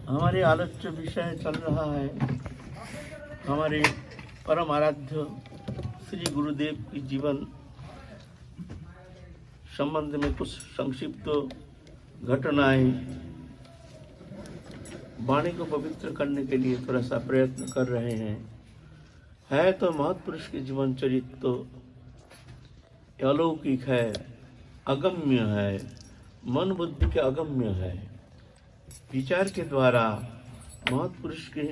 हमारे आलोच्य विषय चल रहा है हमारे परम आराध्य श्री गुरुदेव की जीवन संबंध में कुछ संक्षिप्त घटनाएं वाणी को पवित्र करने के लिए थोड़ा सा प्रयत्न कर रहे हैं। है तो महत्पुरुष के जीवन चरित्र तो अलौकिक है, अगम्य है, मन बुद्धि के अगम्य है। विचार के द्वारा महत्पुरुष के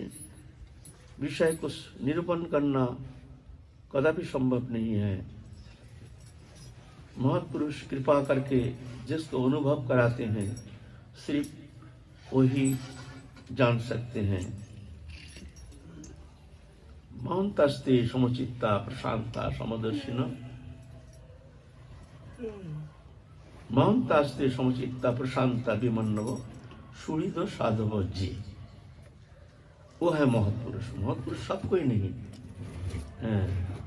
विषय को निरूपण करना कदापि संभव नहीं है। महत्पुरुष कृपा करके जिसको अनुभव कराते हैं सिर्फ वही जान सकते हैं। महंतस्ते समुचिता प्रशांता समदर्शिना, महंतास्ते समुचिता प्रशांता विमन्नव सुहृद साधव जी, वो है महत्पुरुष। महत्पुरुष सब कोई नहीं है।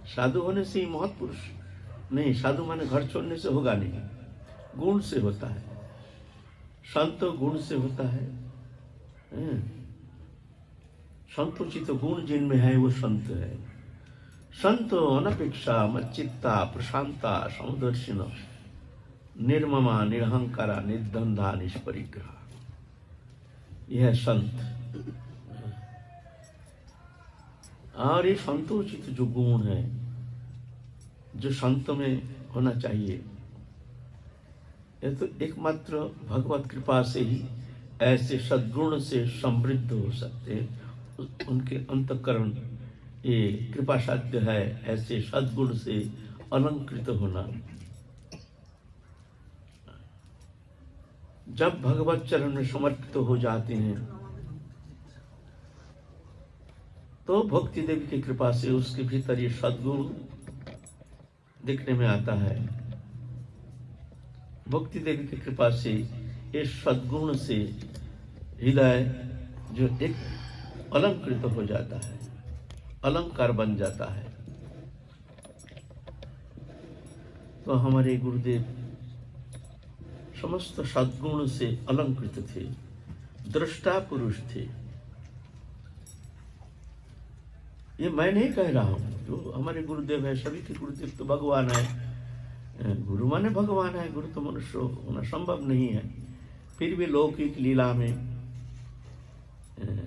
साधु होने से ही महत्पुरुष नहीं। साधु माने घर छोड़ने से होगा नहीं, गुण से होता है। संत गुण से होता है। संतोचित गुण जिनमें है वो संत है। संत अनपेक्षा मच्चित्ता प्रशांता समदर्शिना निर्ममा निरहंकारा निर्द्वंद्वा निष्परिग्रह, यह संत। और ये संतोचित जो गुण है जो संत में होना चाहिए, यह तो एकमात्र भगवत कृपा से ही ऐसे सद्गुण से समृद्ध हो सकते हैं। उनके अंतःकरण ये कृपा साध्य है ऐसे सद्गुण से अलंकृत होना। जब भगवत चरण में समर्पित हो जाते हैं तो भक्ति देवी की कृपा से उसके भीतर ये सद्गुण दिखने में आता है। भक्ति देवी की कृपा से इस सद्गुण से हृदय जो एक अलंकृत हो जाता है, अलंकार बन जाता है। तो हमारे गुरुदेव समस्त सद्गुण से अलंकृत थे, दृष्टा पुरुष थे। ये मैं नहीं कह रहा हूं, जो हमारे गुरुदेव है सभी के गुरुदेव तो भगवान है। गुरु माने भगवान है, गुरु तो मनुष्य होना संभव नहीं है। फिर भी लौकिक लीला में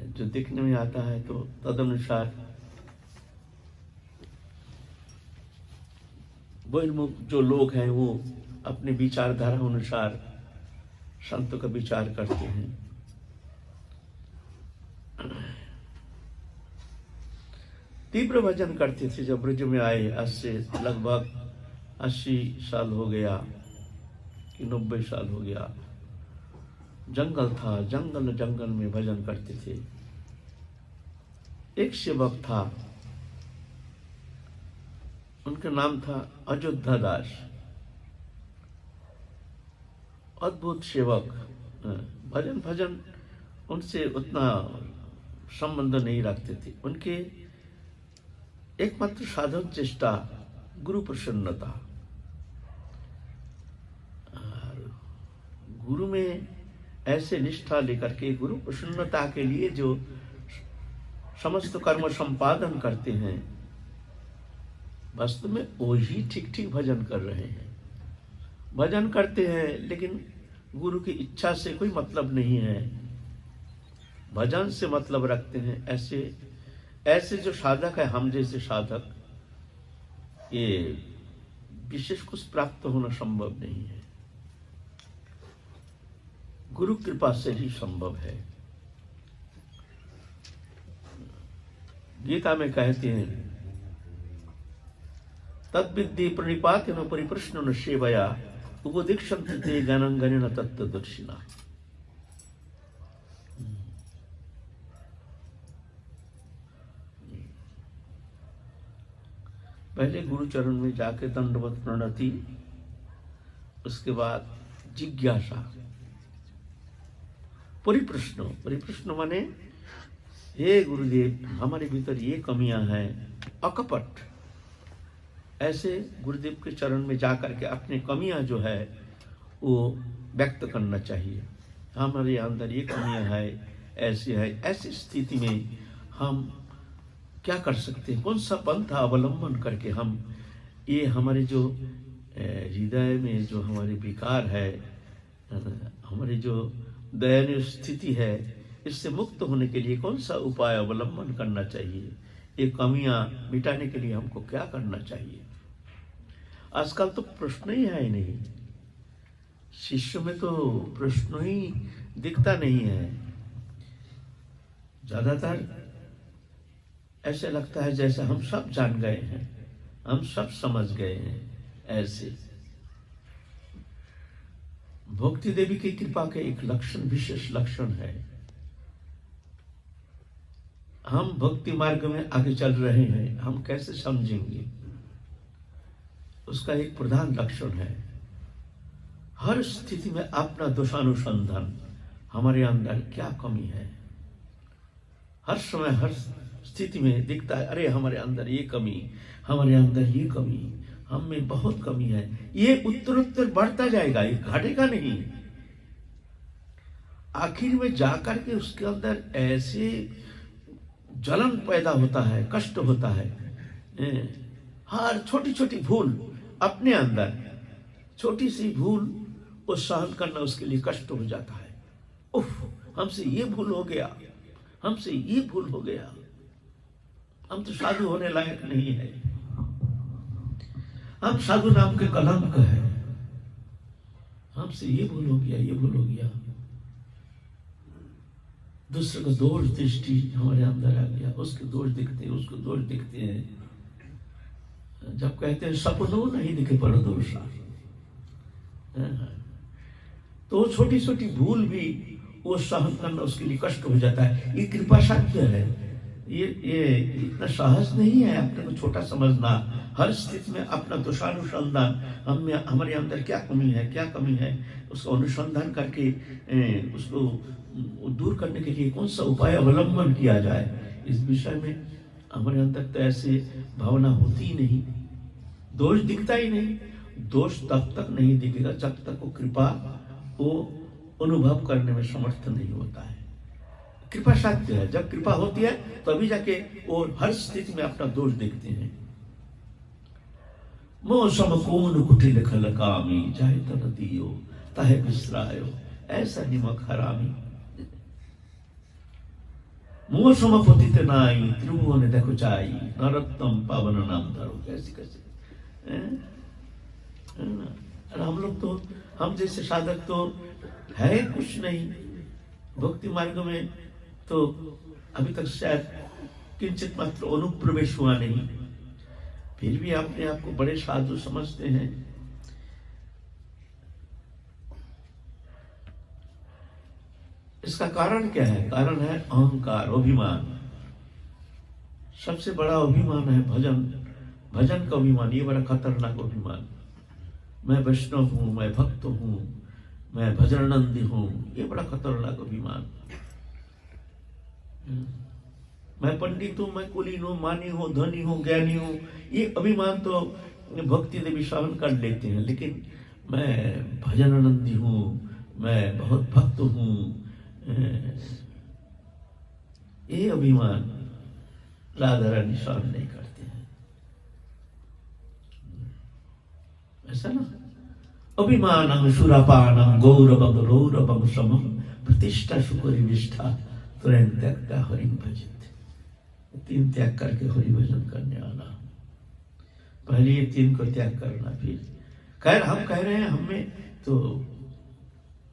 जो दिखने में आता है तो तदनुसार बहिर्मुख जो लोग हैं वो अपने विचारधारा अनुसार संतों का विचार करते हैं। तीव्र भजन करते थे। जब ब्रज में आए आज से लगभग 80 साल हो गया कि 90 साल हो गया। जंगल था, जंगल में भजन करते थे। एक सेवक था, उनका नाम था अयोध्या दास। अद्भुत सेवक। भजन उनसे उतना संबंध नहीं रखते थे। उनके एकमात्र साधन चेष्टा गुरु प्रसन्नता। गुरु में ऐसे निष्ठा लेकर के गुरु प्रसन्नता के लिए जो समस्त कर्म संपादन करते हैं, वास्तव में वही ठीक भजन कर रहे हैं। भजन करते हैं लेकिन गुरु की इच्छा से कोई मतलब नहीं है, भजन से मतलब रखते हैं। ऐसे जो साधक है, हम जैसे साधक, ये विशेष कुछ प्राप्त होना संभव नहीं है। गुरु कृपा से ही संभव है। गीता में कहते हैं तद्विद्धि प्रणिपातेन परिप्रश्नेन सेवया उपदीक्षन्ते ते गणेन तत्त्वदर्शिना। पहले गुरु चरण में जाके दंडवत प्रणति, उसके बाद जिज्ञासा, परिप्रश्न माने हे गुरुदेव हमारे भीतर ये कमियां हैं, अकपट। ऐसे गुरुदेव के चरण में जाकर के अपनी कमियां जो है वो व्यक्त करना चाहिए। हमारे अंदर ये कमियां है, ऐसी है, ऐसी स्थिति में हम क्या कर सकते हैं, कौन सा पंथा अवलंबन करके हम ये हमारे जो हृदय में जो हमारे विकार है, हमारी जो दयनीय स्थिति है, इससे मुक्त होने के लिए कौन सा उपाय अवलंबन करना चाहिए, ये कमियां मिटाने के लिए हमको क्या करना चाहिए। आजकल तो प्रश्न ही है नहीं, शिष्य में तो प्रश्न ही दिखता नहीं है। ज्यादातर ऐसे लगता है जैसे हम सब जान गए हैं, हम सब समझ गए हैं। ऐसे भक्ति देवी की कृपा के एक लक्षण, विशेष लक्षण है, हम भक्ति मार्ग में आगे चल रहे हैं, हम कैसे समझेंगे, उसका एक प्रधान लक्षण है हर स्थिति में अपना दोषानुसंधान, हमारे अंदर क्या कमी है। हर समय हर स्थिति में दिखता है, अरे हमारे अंदर ये कमी, हमारे अंदर ये कमी, हम में बहुत कमी है। ये उत्तरोत्तर बढ़ता जाएगा, ये घटेगा नहीं। आखिर में जाकर के उसके अंदर ऐसे जलन पैदा होता है, कष्ट होता है। हर छोटी छोटी भूल अपने अंदर, छोटी सी भूल वो सहन करना उसके लिए कष्ट हो जाता है। उफ, हमसे ये भूल हो गया, हमसे ये भूल हो गया, हम तो साधु होने लायक नहीं है, हम साधु नाम के कलंक है, हमसे ये भूल हो गया, ये भूल हो गया। दूसरे का दोष दृष्टि हमारे अंदर आ गया, उसके दोष दिखते हैं, उसको दोष दिखते हैं। जब कहते हैं सपनों नहीं दिखे पर दोषा, तो छोटी छोटी भूल भी वो सहन करना उसके लिए कष्ट हो जाता है। ये कृपा साध्य है, ये इतना साहस नहीं है अपने को छोटा समझना। हर स्थिति में अपना दोषानुसंधान, हमारे अंदर क्या कमी है, क्या कमी है, उसको अनुसंधान करके उसको दूर करने के लिए कौन सा उपाय अवलंबन किया जाए, इस विषय में हमारे अंदर तो ऐसे भावना होती ही नहीं। दोष दिखता ही नहीं। दोष तब तक नहीं दिखेगा जब तक वो कृपा वो अनुभव करने में समर्थ नहीं होता है। कृपा साध्य है, जब कृपा होती है तभी जाके वो हर स्थिति में अपना दोष देखते हैं। मोह सम कोन कुटिल खल कामी, चाहे तन दियो ताहे बिसरायो, ऐसा निमक हरामी। मोह सम पतित नाई, त्रिभुवन देखो चाई, नरोत्तम पावन नाम धरो। कैसे कैसे हम लोग तो, हम जैसे साधक तो है कुछ नहीं भक्ति मार्ग में, तो अभी तक शायद किंचित मात्र अनुप्रवेश हुआ नहीं, फिर भी अपने आप को बड़े साधु समझते हैं। इसका कारण क्या है? कारण है अहंकार, अभिमान। सबसे बड़ा अभिमान है भजन, भजन का अभिमान। ये बड़ा खतरनाक अभिमान। मैं वैष्णव हूं, मैं भक्त हूं, मैं भजनानंदी हूं, ये बड़ा खतरनाक अभिमान। मैं पंडित हूं, मैं कुलीन हूं, मानी हूं, धनी हूं, ज्ञानी हूं, ये अभिमान तो भक्ति देवी सहन कर लेते हैं। लेकिन मैं भजनानंदी हूं, मैं बहुत भक्त हूं, ये अभिमान राधा रानी सहन नहीं करते हैं। ऐसा ना, अभिमानं सुरापानं गौरवं गौरवं समं प्रतिष्ठा सुकरी विष्ठा तुरंत त्यागता हरिं भजित। तीन त्याग करके हरि भजन करने आना। पहले ये तीन को त्याग करना। फिर खैर हम कह रहे हैं हमें तो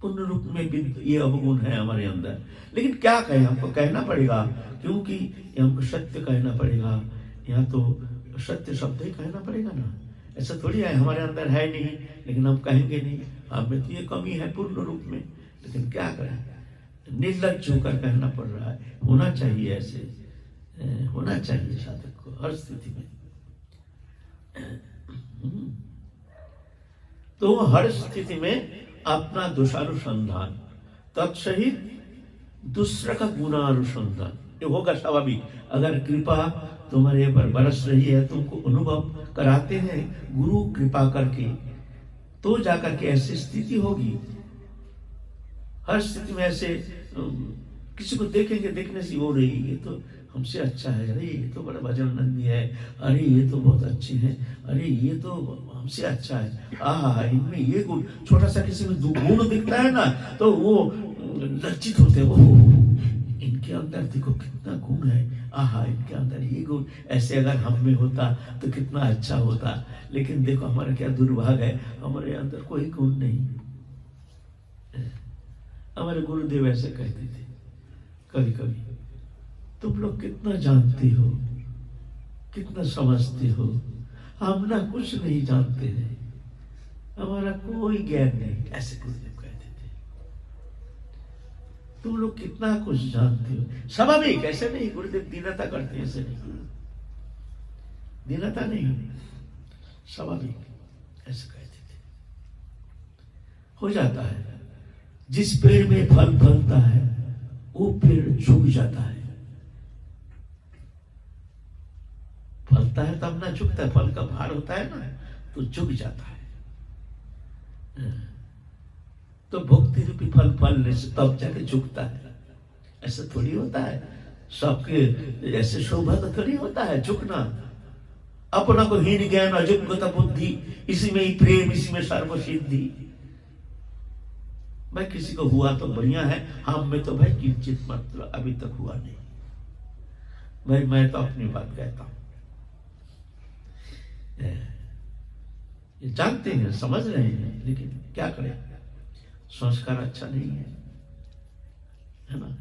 पूर्ण रूप में भी ये अवगुण है हमारे अंदर, लेकिन क्या कहें, हमको कहना पड़ेगा, क्योंकि हमको सत्य कहना पड़ेगा। यहाँ तो सत्य शब्द ही कहना पड़ेगा ना। ऐसा थोड़ी है हमारे अंदर है नहीं लेकिन हम कहेंगे नहीं, हमें तो ये कमी है पूर्ण रूप में, लेकिन क्या करें, निर्लज्ज होकर कहना पड़ रहा है। होना चाहिए, ऐसे होना चाहिए साधक को हर स्थिति में। तो हर स्थिति में अपना दोषानुसंधान, तत्सहित दूसरा का गुणानुसंधान, ये होगा स्वाभाविक। अगर कृपा तुम्हारे पर बरस रही है, तुमको अनुभव कराते हैं गुरु कृपा करके, तो जाकर के ऐसी स्थिति होगी। हर स्थिति में ऐसे किसी को देखेंगे, देखने से वो रही ये तो हमसे अच्छा है, अरे ये तो बड़ा भजननंदी है, अरे ये तो बहुत अच्छे हैं, अरे ये तो हमसे अच्छा है, आहा इनमें ये गुण, छोटा सा किसी में गुण दिखता है ना तो वो लज्जित होते हैं, वो इनके अंदर देखो कितना गुण है, आहा इनके अंदर ये गुण, ऐसे अगर हम में होता तो कितना अच्छा होता। लेकिन देखो हमारा क्या दुर्भाग्य है, हमारे अंदर कोई गुण नहीं। हमारे गुरुदेव ऐसे कहते थे कभी कभी, तुम लोग कितना जानते हो, कितना समझते हो, हम ना कुछ नहीं जानते हैं, हमारा कोई ज्ञान नहीं, ऐसे गुरुदेव कहते थे। तुम लोग कितना कुछ जानते हो, स्वाभाविक, ऐसे नहीं गुरुदेव दीनता करते, ऐसे नहीं, दीनता नहीं, स्वाभाविक ऐसे कहते थे। हो जाता है, जिस पेड़ में फल फलता है वो पेड़ झुक जाता है, फलता है तब ना झुकता है, फल का भार होता है ना तो झुक जाता है। तो भक्ति रूपी फल फलने से तब जाके झुकता है, ऐसा थोड़ी होता है, सबके ऐसे सौभाग्य थोड़ी होता है झुकना। अपना को हीन ज्ञान अयोग्यता बुद्धि, इसी में ही प्रेम, इसी में सर्व सिद्धि। भाई किसी को हुआ तो बढ़िया है, हम में तो भाई किंचित मात्र अभी तक हुआ नहीं। भाई मैं तो अपनी बात कहता हूं, ये जानते हैं, समझ रहे हैं, लेकिन क्या करें, संस्कार अच्छा नहीं है ना।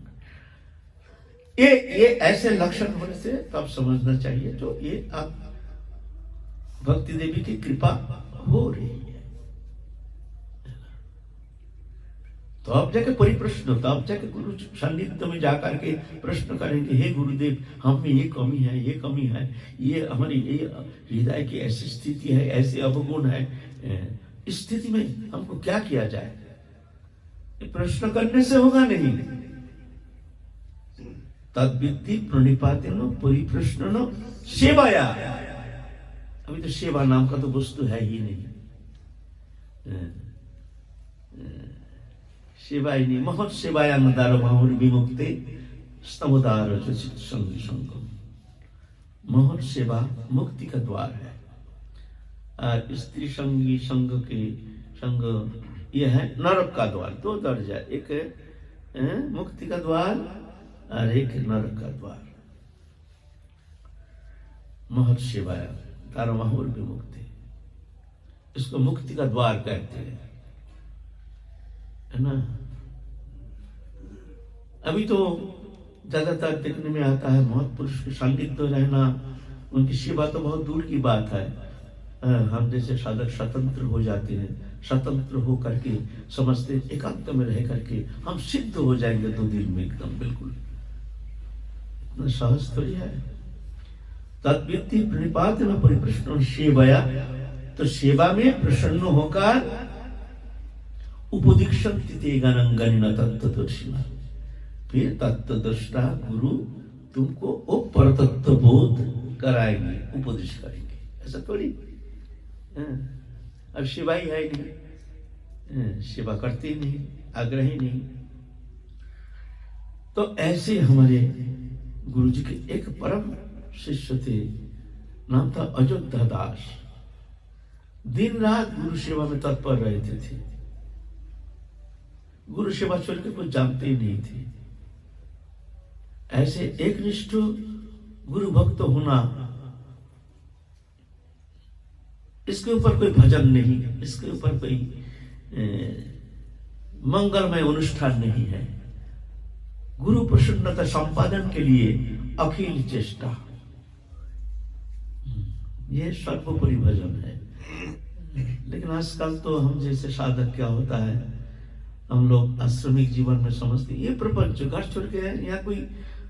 ये ऐसे लक्षण होने से तब समझना चाहिए जो ये आप भक्ति देवी की कृपा हो रही है। तो आप जाके परिप्रश्न होता, आप जाके गुरु सान्निध्य में जाकर के प्रश्न करेंगे, हे गुरुदेव हम में ये कमी है, ये कमी है, ये हमारी ये हृदय की ऐसी स्थिति है, ऐसे अवगुण है, इस स्थिति में हमको क्या किया जाए। ये प्रश्न करने से होगा नहीं, तद्विद्धि प्रणिपातेन परिप्रश्न सेवाया। अभी तो सेवा नाम का तो वस्तु है ही नहीं, सेवा ही नहीं। महत सेवायांगदार भावर विमुक्ते स्तमोदार संगी संगम। महत सेवा मुक्ति का द्वार है, और स्त्री संगी संग के संग यह है नरक का द्वार। दो दर्जा, एक है मुक्ति का द्वार और एक नरक का द्वार। महत सेवाया तार भावर विमुक्ति, इसको मुक्ति का द्वार कहते हैं, है ना। अभी तो ज्यादातर देखने में आता है महापुरुष के सान्निध्य रहना, उनकी सेवा तो बहुत दूर की बात है। हम जैसे साधक स्वतंत्र हो जाते हैं, स्वतंत्र हो करके समझते एकांत में रह करके हम सिद्ध हो जाएंगे 2 दिन में एकदम, बिल्कुल इतना सहज थोड़ी है। तद्विद्धि प्रणिपातेन परिप्रश्न सेवया, तो सेवा में प्रसन्न होकर उपदीक्षन्ति ते गणंगनिन तत्त्वदर्शिना, फिर तत्वदृष्टा गुरु तुमको वो परतत्व बोध कराएंगे, उपदेश करेंगे। ऐसा थोड़ी, अब सेवा ही है नहीं, सेवा करते ही नहीं, आग्रह ही नहीं। तो ऐसे हमारे गुरु जी के एक परम शिष्य थे, नाम था अयोध्या दास। दिन रात गुरु सेवा में तत्पर रहते थे, गुरु सेवा छोड़ के कुछ जानते ही नहीं थे। ऐसे एक निष्ठ गुरु भक्त होना, इसके ऊपर कोई भजन नहीं, इसके ऊपर कोई मंगलमय अनुष्ठान नहीं है। गुरु प्रसन्नता संपादन के लिए अखिल चेष्टा, ये सर्वोपरि भजन है। लेकिन आजकल तो हम जैसे साधक क्या होता है, हम लोग आश्रमिक जीवन में समझते ये प्रपंच घर छोड़ के आए, यहाँ कोई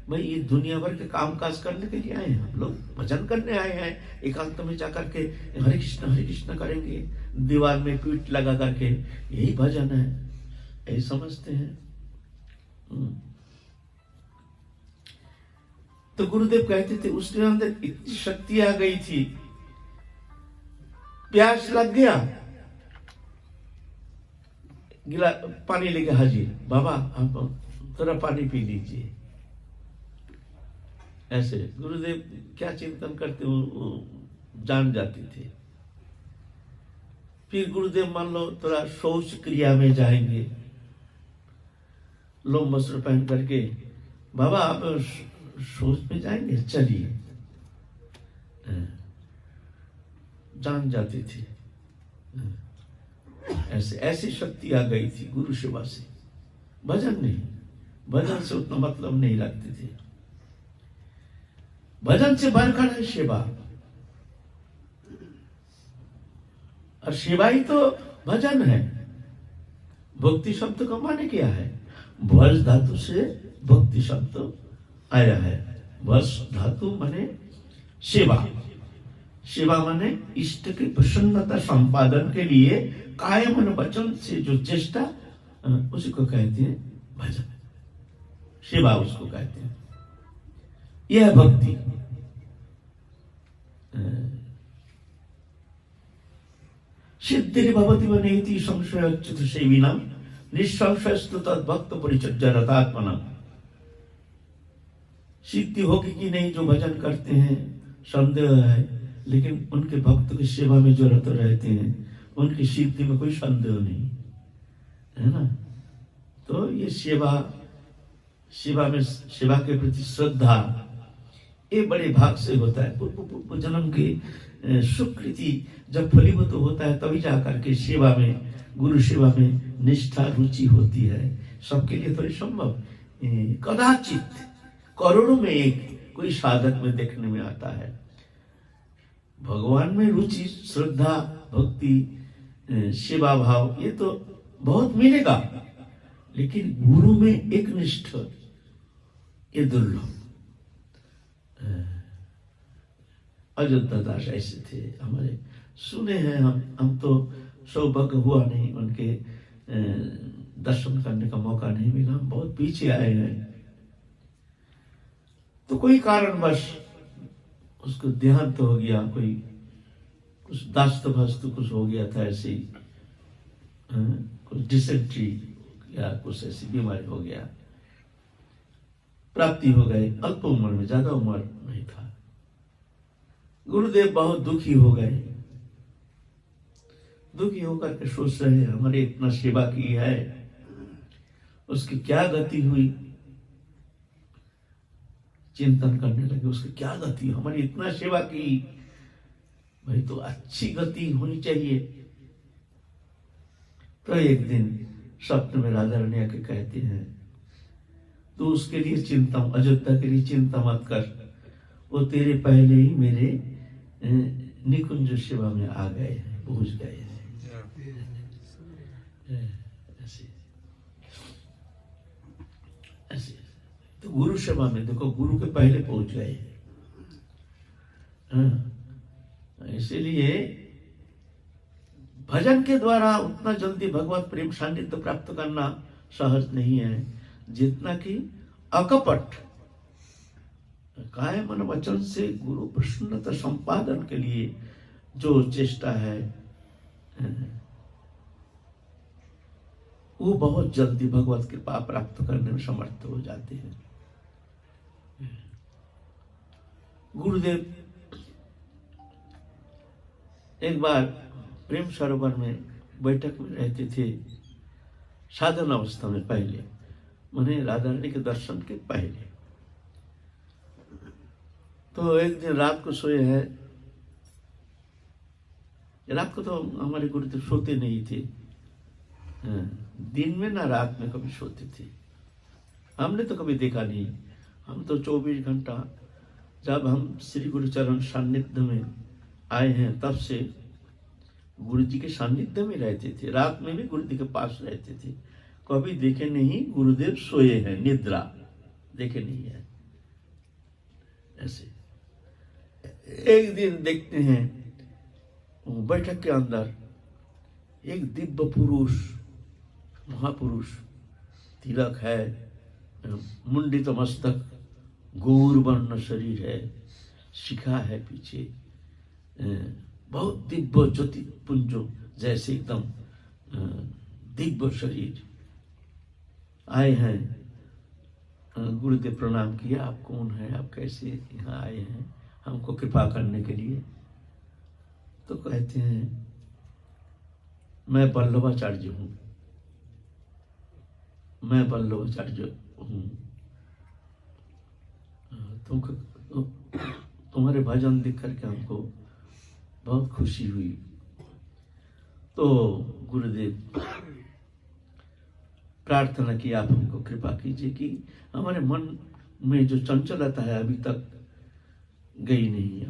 भाई ये दुनिया भर के काम काज करने के लिए आए हैं, हम लोग भजन करने आए हैं। एकांत में जाकर के हरे कृष्ण करेंगे, दीवार में पीठ लगा करके, यही भजन है, यही समझते हैं। तो गुरुदेव कहते थे उसके अंदर इतनी शक्ति आ गई थी, प्यास लग गया, गिला पानी लेके हाजिर, बाबा आप थोड़ा पानी पी लीजिए। ऐसे गुरुदेव क्या चिंतन करते वो जान जाते थे। फिर गुरुदेव मान लो थोड़ा शौच क्रिया में जाएंगे, लोम वस्त्र पहन करके, बाबा आप शौच में जाएंगे, चलिए। जान जाते थे। ऐसे ऐसी शक्ति आ गई थी गुरु सेवा से। भजन नहीं, भजन से उतना मतलब नहीं रखते थे। भजन से बढ़कर है सेवा, और सेवा ही तो भजन है। भक्ति शब्द का माने क्या है? भज धातु से भक्ति शब्द आया है। भज धातु माने सेवा, सेवा माने इष्ट की प्रसन्नता संपादन के लिए काय मन वचन से जो चेष्टा, उसी को कहते हैं भजन। सेवा उसको कहते हैं। यह भक्ति। सिद्धि भवति वनेति संशयच्युत सेविनाम निःसंशयस्तु तद्भक्त परिचर्या रतात्मनाम। सिद्धि होगी कि नहीं जो भजन करते हैं, संदेह है, लेकिन उनके भक्त की सेवा में जो रत रहते हैं उनकी सिद्धि में कोई संदेह नहीं है ना। तो ये सेवा में सेवा के प्रति श्रद्धा, ये बड़े भाग से होता है। पूर्व जन्म की सुकृति जब फलीभूत होता है तभी जाकर के सेवा में, गुरु सेवा में निष्ठा रुचि होती है। सबके लिए थोड़ी संभव, कदाचित करोड़ों में एक कोई साधक में देखने में आता है। भगवान में रुचि, श्रद्धा, भक्ति, सेवा भाव, ये तो बहुत मिलेगा, लेकिन गुरु में एक निष्ठ, ये दुर्लभ। अयोध्या दास ऐसे थे हमारे, सुने हैं हम तो सौभाग्य हुआ नहीं, उनके दर्शन करने का मौका नहीं मिला, हम बहुत पीछे आए हैं। तो कोई कारणवश उसको देहांत हो गया, कोई कुछ दास्त भस्त कुछ हो गया था, ऐसे ही कुछ डिसेंट्री या कुछ ऐसी बीमारी हो गया, प्राप्ति हो गई अल्प उम्र में, ज्यादा उम्र नहीं था। गुरुदेव बहुत दुखी हो गए। दुखी होकर के सोच रहे हैं हमारे इतना सेवा की है, उसकी क्या गति हुई। चिंतन करने लगे उसकी क्या गति, हमारी इतना सेवा की, भाई तो अच्छी गति होनी चाहिए। तो एक दिन स्वप्न में राधा रानी आके कहते हैं, तो उसके लिए चिंता, अयोध्या के लिए चिंता मत कर, वो तेरे पहले ही मेरे निकुंज सेवा में आ गए हैं, पहुंच गए हैं। ऐसे तो गुरु सेवा में देखो, गुरु के पहले पहुंच गए हैं। इसीलिए भजन के द्वारा उतना जल्दी भगवत प्रेम सान्निध्य प्राप्त करना सहज नहीं है, जितना कि अकपट काय मन वचन से गुरु प्रसन्नता संपादन के लिए जो चेष्टा है, वो बहुत जल्दी भगवत कृपा प्राप्त करने में समर्थ हो जाते हैं। गुरुदेव एक बार प्रेम सरोवर में बैठक में रहते थे, साधन अवस्था में, पहले माने राधा रानी के दर्शन के पहले। तो एक दिन रात को सोए हैं, रात को तो हमारे गुरुदेव सोते नहीं थे, दिन में ना रात में कभी सोते थे। हमने तो कभी देखा नहीं, हम तो 24 घंटा, जब हम श्री गुरुचरण सान्निध्य में आए हैं तब से गुरु जी के सान्निध्य में रहते थे, रात में भी गुरु जी के पास रहते थे। कभी देखे नहीं गुरुदेव सोए हैं, निद्रा देखे नहीं है। ऐसे एक दिन देखते हैं बैठक के अंदर एक दिव्य पुरुष, महापुरुष, तिलक है, मुंडित मस्तक, गौर वर्ण शरीर है, शिखा है पीछे, बहुत दिव्य ज्योति पुंजो जैसे एकदम दिव्य शरीर आए हैं। गुरुदेव प्रणाम किया, आप कौन हैं, आप कैसे यहाँ आए हैं हमको कृपा करने के लिए। तो कहते हैं मैं वल्लभाचार्य हूँ, मैं वल्लभाचार्य हूँ, तुम्हारे भजन देख करके हमको बहुत खुशी हुई। तो गुरुदेव प्रार्थना की आप हमको कृपा कीजिए कि हमारे मन में जो चंचलता है अभी तक गई नहीं,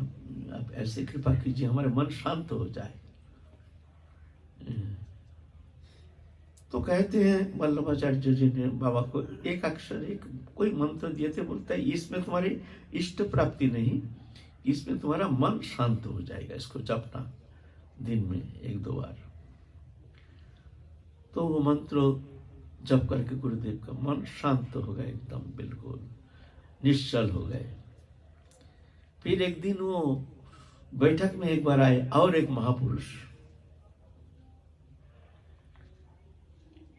आप ऐसे कृपा कीजिए हमारे मन शांत हो जाए। तो कहते हैं वल्लभाचार्य जी ने बाबा को एक अक्षर एक कोई मंत्र दिए थे, बोलता है इसमें तुम्हारी इष्ट प्राप्ति नहीं, इसमें तुम्हारा मन शांत हो जाएगा, इसको जपना दिन में 1-2 बार। तो वो मंत्र जप करके गुरुदेव का मन शांत हो गया, एकदम बिल्कुल निश्चल हो गए। फिर एक दिन वो बैठक में एक बार आए और एक महापुरुष,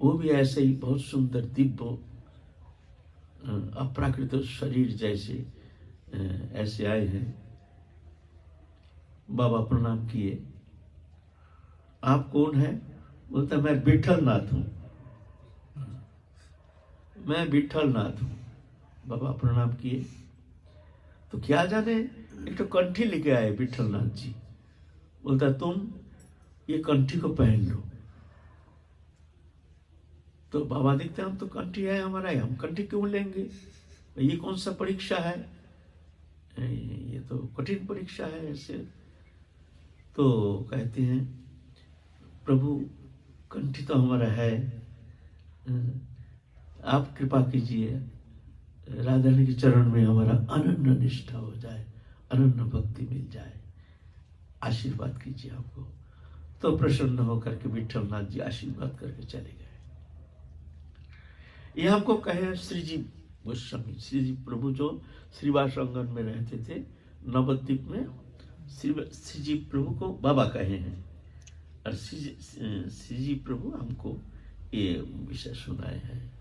वो भी ऐसे ही बहुत सुंदर दिव्य अप्राकृत शरीर जैसे ऐसे आए हैं। बाबा प्रणाम किए, आप कौन है? बोलता मैं विठलनाथ हूं, मैं विठलनाथ हूं। बाबा प्रणाम किए, तो क्या जाने एक तो कंठी लेके आए विठलनाथ जी। बोलता तुम ये कंठी को पहन लो। तो बाबा देखते हम तो कंठी है हमारा, हम कंठी क्यों लेंगे, ये कौन सा परीक्षा है, ये तो कठिन परीक्षा है ऐसे। तो कहते हैं प्रभु कंठी तो हमारा है, आप कृपा कीजिए राधा रानी के चरण में हमारा अनन्य निष्ठा हो जाए, अनन्य भक्ति मिल जाए, आशीर्वाद कीजिए हमको। तो प्रसन्न होकर के विठलनाथ जी आशीर्वाद करके चले गए। ये हमको कहे श्री जी गोस्वामी, श्री जी प्रभु जो श्रीवास अंगन में रहते थे नवद्वीप में, श्री जी प्रभु को बाबा कहे हैं, और श्री जी प्रभु हमको ये विषय सुनाए हैं।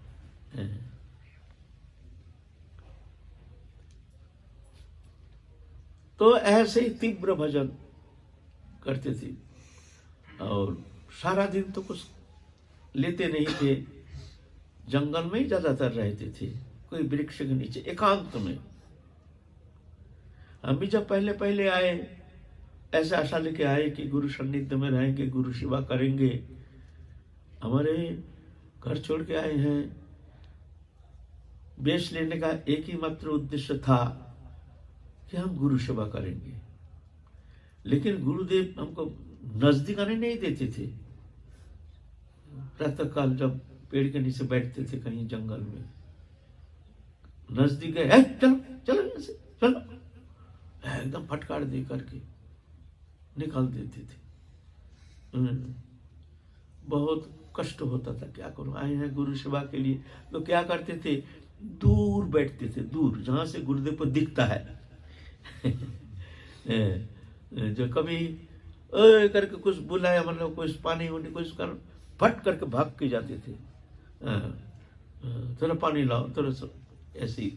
तो ऐसे ही तीव्र भजन करते थे और सारा दिन तो कुछ लेते नहीं थे, जंगल में ही ज्यादातर रहते थे, कोई वृक्ष के नीचे एकांत में। हम भी जब पहले पहले आए ऐसे आशा लेके आए कि गुरु सान्निध्य में रहेंगे, गुरु सेवा करेंगे। हमारे घर छोड़ के आए हैं, वेश लेने का एक ही मात्र उद्देश्य था कि हम गुरु सेवा करेंगे, लेकिन गुरुदेव हमको नजदीक आने नहीं देते थे। प्रातः काल जब पेड़ के नीचे बैठते थे कहीं जंगल में, नजदीक गए चलो चलो यहाँ से चलो, एकदम फटकार दे करके निकाल देते थे। बहुत कष्ट होता था, क्या करूं, आए हैं गुरु सेवा के लिए। तो क्या करते थे, दूर बैठते थे, दूर जहां से गुरुदेव को दिखता है। जो कभी करके कुछ बुलाया, मतलब कुछ पानी होने कुछ कर, फट करके भाग के जाते थे, थोड़ा पानी लाओ, थोड़ा सा ऐसी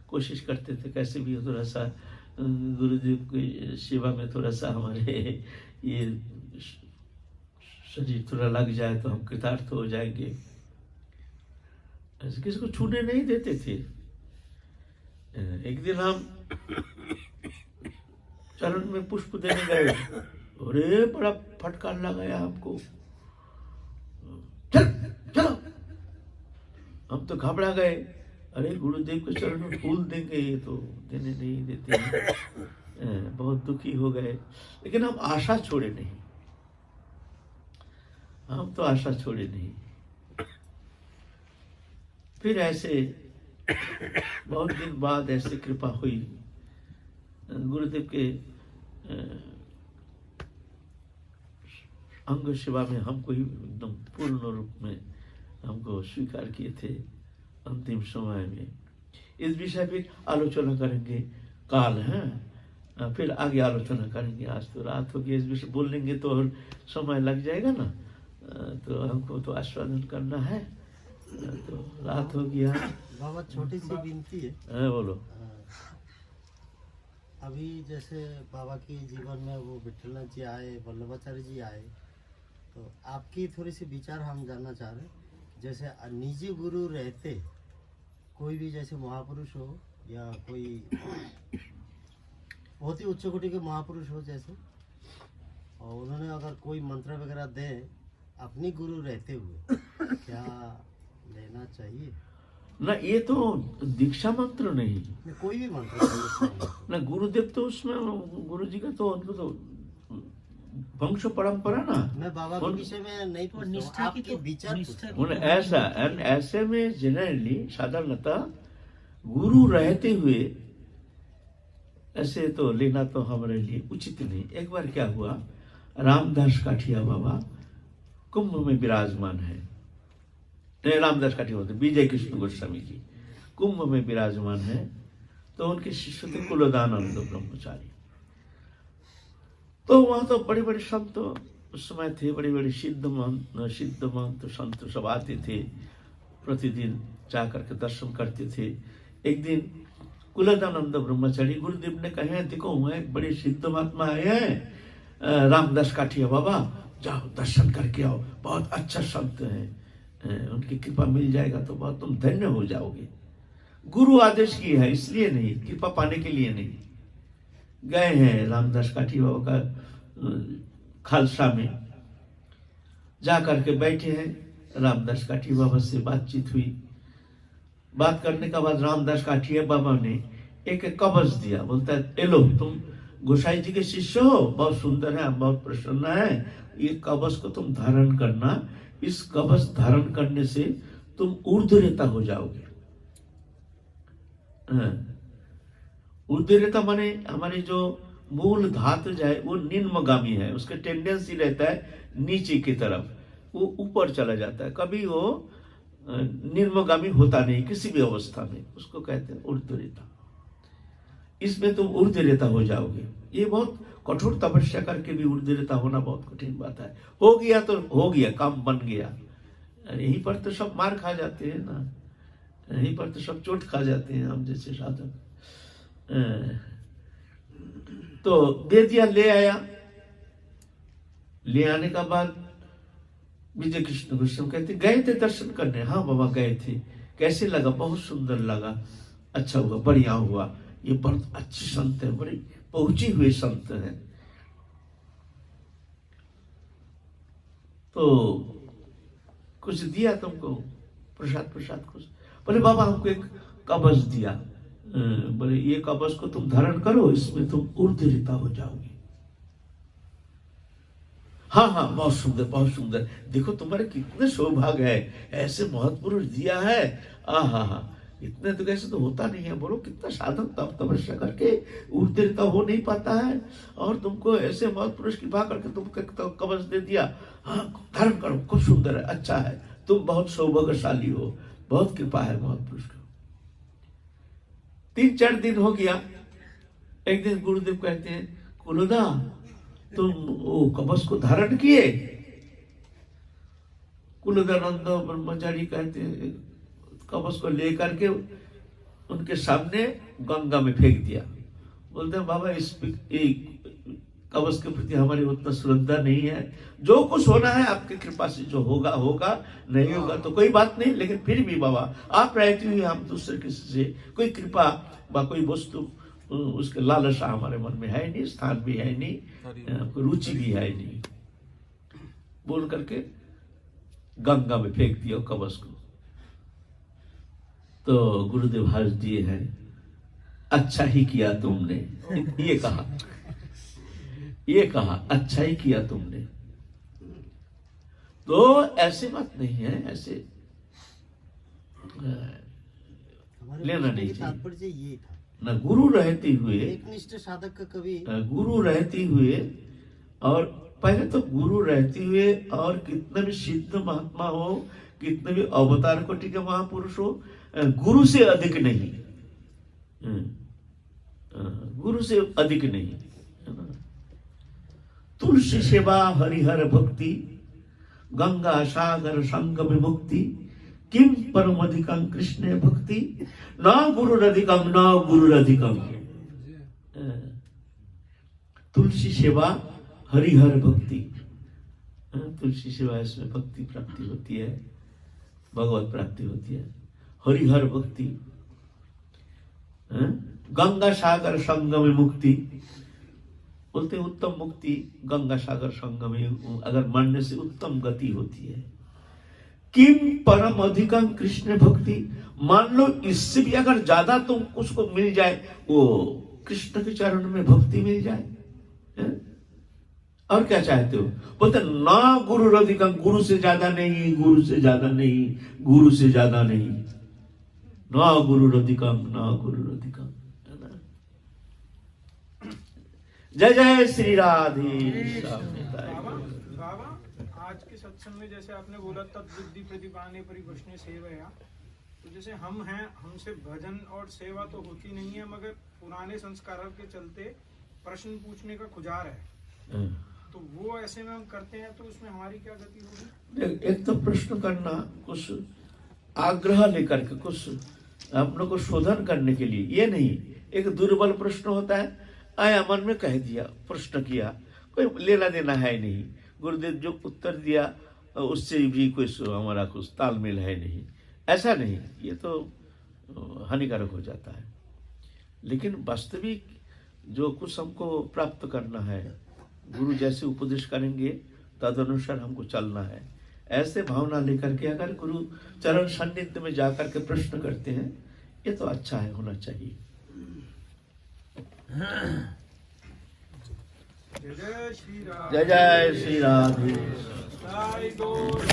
कोशिश करते थे कैसे भी हो, थोड़ा सा गुरुदेव की सेवा में थोड़ा सा हमारे ये शरीर थोड़ा लग जाए तो हम कृतार्थ हो जाएंगे। ऐसे किसी को छूने नहीं देते थे। एक दिन हम चरण में पुष्प देने गए, अरे बड़ा फटकार लगाया हमको, चल चलो। हम तो घबरा गए, अरे गुरुदेव के चरण में फूल देंगे, ये तो देने नहीं देते हैं। बहुत दुखी हो गए, लेकिन हम आशा छोड़े नहीं, हम तो आशा छोड़े नहीं। फिर ऐसे बहुत दिन बाद ऐसे कृपा हुई, गुरुदेव के अंग सेवा में हमको ही एकदम पूर्ण रूप में हमको स्वीकार किए थे अंतिम समय में। इस विषय पे आलोचना करेंगे काल, है फिर आगे आलोचना करेंगे। आज तो रात होगी, इस विषय बोलेंगे तो और समय लग जाएगा ना, तो हमको तो आस्वादन करना है। तो रात हो गया। बाबा छोटी सी विनती है। बोलो। अभी जैसे बाबा के जीवन में वो विठलनाथ जी आए, वल्लभाचार्य जी आए, तो आपकी थोड़ी सी विचार हम जानना चाह रहे हैं। जैसे निजी गुरु रहते, कोई भी जैसे महापुरुष हो या कोई बहुत ही उच्च कोटि के महापुरुष हो जैसे, और उन्होंने अगर कोई मंत्र वगैरह दे अपनी गुरु रहते हुए, क्या लेना चाहिए? ना ये तो दीक्षा मंत्र नहीं, कोई भी मंत्र ना गुरुदेव तो उसमें गुरु जी का तो उनको तो वंश परंपरा ना। मैं बाबा के विषय में नहीं पूछता, आपके विचार ऐसे में जनरली साधारणतः गुरु रहते हुए ऐसे तो लेना तो हमारे लिए उचित नहीं। एक बार क्या हुआ, रामदास काठिया बाबा कुंभ में विराजमान है। रामदास काठिया होते विजय कृष्ण गोस्वामी जी कुंभ में विराजमान है। तो उनके शिष्य थे कुलदानंद ब्रह्मचारी। तो वहां तो बड़े बड़े संत उस समय थे, बड़े बड़े सिद्ध मंत संत सब आते थे, प्रतिदिन जा करके दर्शन करते थे। एक दिन कुलदानंद ब्रह्मचारी गुरुदेव ने कहे, देखो वहां एक बड़े सिद्ध महात्मा आए हैं रामदास काठिया बाबा, जाओ दर्शन करके आओ, बहुत अच्छा संत है, उनकी कृपा मिल जाएगा तो बहुत तुम धन्य हो जाओगे। गुरु आदेश की है इसलिए नहीं, कृपा पाने के लिए नहीं। गए हैं रामदास काठिया बाबा का खालसा में, जा करके बैठे हैं। रामदास काठिया बाबा से बातचीत हुई। बात करने के बाद रामदास काठिया बाबा ने एक कवच दिया। बोलता है, ए लो, तुम गोसाई जी के शिष्य हो, बहुत सुंदर है, बहुत प्रसन्न है, ये कवच को तुम धारण करना। इस कवच धारण करने से तुम ऊर्ध्वरेता हो जाओगे। ऊर्ध्वरेता माने हमारी जो मूल धातु है वो निम्नगामी है, उसका टेंडेंसी रहता है नीचे की तरफ, वो ऊपर चला जाता है, कभी वो निम्नगामी होता नहीं किसी भी अवस्था में, उसको कहते हैं ऊर्ध्वरेता। इसमें तुम ऊर्ध्वरेता हो जाओगे। ये बहुत कठोर तपस्या करके भी ऊर्ध्वरेता होना बहुत कठिन बात है। हो गया तो हो गया, काम बन गया। यहीं पर तो सब मार खा जाते हैं ना, यहीं पर तो सब चोट खा जाते हैं हम जैसे साधक। तो दे दिया, ले आया। ले आने का बाद विजय कृष्ण गोस्वामी कहते, गए थे दर्शन करने? हाँ बाबा गए थे। कैसे लगा? बहुत सुंदर लगा, अच्छा हुआ, बढ़िया हुआ, ये बहुत अच्छे संत है, बड़े पहुंचे हुए संत हैं। तो कुछ दिया तुमको, प्रसाद कुछ? बोले बाबा हमको एक कवच दिया, बोले ये कवच को तुम धारण करो, इसमें तुम ऊर्ध्वरेता हो जाओगे। हाँ बहुत सुंदर, बहुत सुंदर, देखो तुम्हारे कितने सौभाग्य है, ऐसे महत्पुरुष दिया है। हाँ इतने तो कैसे तो होता नहीं है, बोलो कितना साधन तपस्या करके ऊर्ध्वरेता हो नहीं पाता है, और तुमको ऐसे महत्पुरुष कृपा करके तुमको कवच दे दिया। हाँ धारण करो, खूब सुंदर है, अच्छा है, तुम बहुत सौभाग्यशाली हो, बहुत कृपा है महत्पुरुष को। 3-4 दिन हो गया। एक दिन गुरुदेव कहते हैं, कुलदा तुम वो कवच को धारण किए? कुलदानंद ब्रह्मचारी कहते हैं कवच को लेकर के उनके सामने गंगा में फेंक दिया। बोलते हैं बाबा इस कवच के प्रति हमारी उतना श्रद्धा नहीं है, जो कुछ होना है आपकी कृपा से, जो होगा होगा, नहीं होगा तो कोई बात नहीं, लेकिन फिर भी बाबा आप रहते हुए हम दूसरे किसी से कोई कृपा व कोई वस्तु उसके लालसा हमारे मन में है नहीं, स्थान भी है नहीं, रुचि भी है नहीं, बोल करके गंगा में फेंक दिया कवच को। तो गुरुदेव हंस दिए हैं, अच्छा ही किया तुमने, ये कहा अच्छा ही किया तुमने। तो ऐसे बात नहीं है, ऐसे लेना नहीं चाहिए। ये था न गुरु रहते हुए, एकनिष्ठ साधक का कभी गुरु रहते हुए, और पहले तो गुरु रहते हुए, और कितने भी सिद्ध महात्मा हो, कितने भी अवतार कोटि के महापुरुष हो, गुरु से अधिक नहीं, गुरु से अधिक नहीं। तुलसी सेवा हरिहर भक्ति, गंगा सागर संग विमुक्ति, किम परमधिकं कृष्ण भक्ति न गुरुरधिकं न गुरुरधिकं। तुलसी सेवा हरिहर भक्ति। तुलसी सेवा इसमें भक्ति प्राप्ति होती है, भगवत प्राप्ति होती है। हरिहर भक्ति, गंगा सागर संगम में मुक्ति बोलते हैं। उत्तम मुक्ति गंगा सागर संगम में अगर मानने से उत्तम गति होती है। किम परम अधिकं कृष्ण भक्ति, मान लो इससे भी अगर ज्यादा तुम उसको मिल जाए, वो कृष्ण के चरण में भक्ति मिल जाए, और क्या चाहते हो? बोलते ना गुरु अधिकं, गुरु से ज्यादा नहीं, गुरु से ज्यादा नहीं, गुरु से ज्यादा नहीं, ना गुरु अधिकं ना गुरु अधिकं। जय जय श्री राधे। बाबा आज के सत्संग में जैसे आपने बोला तद्बुद्धि प्रतिपाने परिकृष्ण सेवया, तो जैसे हम हैं, हमसे भजन और सेवा तो होती नहीं है, मगर पुराने संस्कारों के चलते प्रश्न पूछने का खुजार है, तो वो ऐसे में हम करते हैं, तो उसमें हमारी क्या गति होगी? एक तो प्रश्न करना कुछ आग्रह लेकर के, कुछ अपनों को शोधन करने के लिए, ये नहीं एक दुर्बल प्रश्न होता है, आया मन में कह दिया, प्रश्न किया, कोई लेना देना है नहीं, गुरुदेव जो उत्तर दिया उससे भी कोई हमारा कुछ तालमेल है नहीं, ऐसा नहीं, ये तो हानिकारक हो जाता है। लेकिन वास्तविक जो कुछ हमको प्राप्त करना है, गुरु जैसे उपदेश करेंगे तद अनुसार हमको चलना है, ऐसे भावना लेकर के अगर गुरु चरण सान्निध्य में जाकर के प्रश्न करते हैं, ये तो अच्छा है, होना चाहिए। जय जय श्री राम। जय जय श्री राधे। जय गौर।